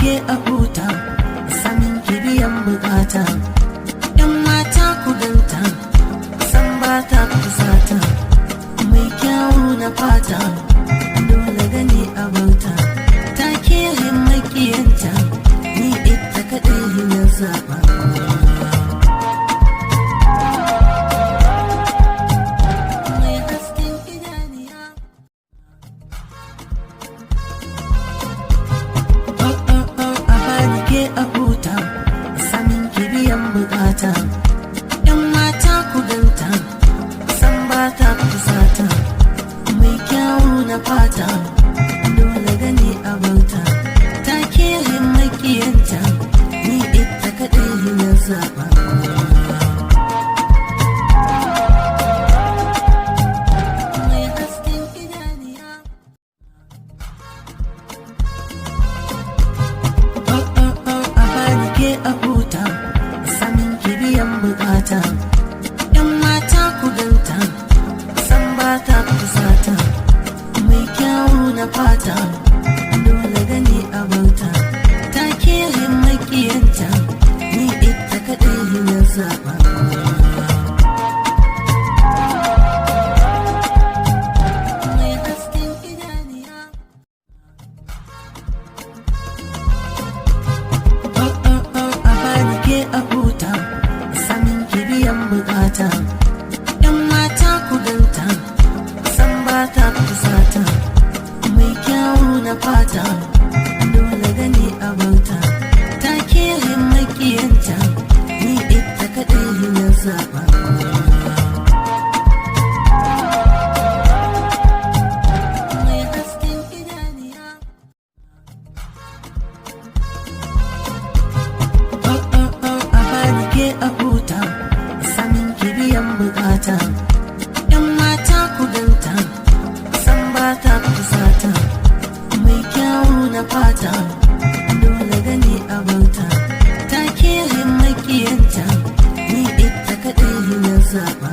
ke a huta, samin ki biyan bukata. Yan mata ku ganta, san ba ta kusata, mai kyawu na fata, dole gani a bauta. Ta kerin makiyanta, ni ita kaɗai na zaɓa. A huta, samin ki biyan bukata. Yan mata ku ganta, san ba ta kusata, mai kyawu na fata, dole gani a bauta. Ta kerin makiyanta, ni ita kaɗai na zaɓa. Mai hasken idaniya, ke a huta, samin ki biyan bukata. Yan mata ku ganta, san ba ta kusata, mai kyawu na fata, dole gani a bauta. Ta kerin makiyanta, ni ita kaɗai na zaɓa. Mai hasken idaniya, ke a huta, samin ki biyan bukata. Yan mata ku ganta, san ba ta kusata, mai kyawu na fata, dole gani a bauta. Ta kerin makiyanta, ni ita kaɗai na zaɓa. Mai hasken idaniya, ke a huta, samin ki biyan bukata. Yan mata ku ganta, san ba ta kusata, mai kyawu na fata, dole gani a bauta. Ta kerin makiyanta, ni ita kaɗai na zaɓa.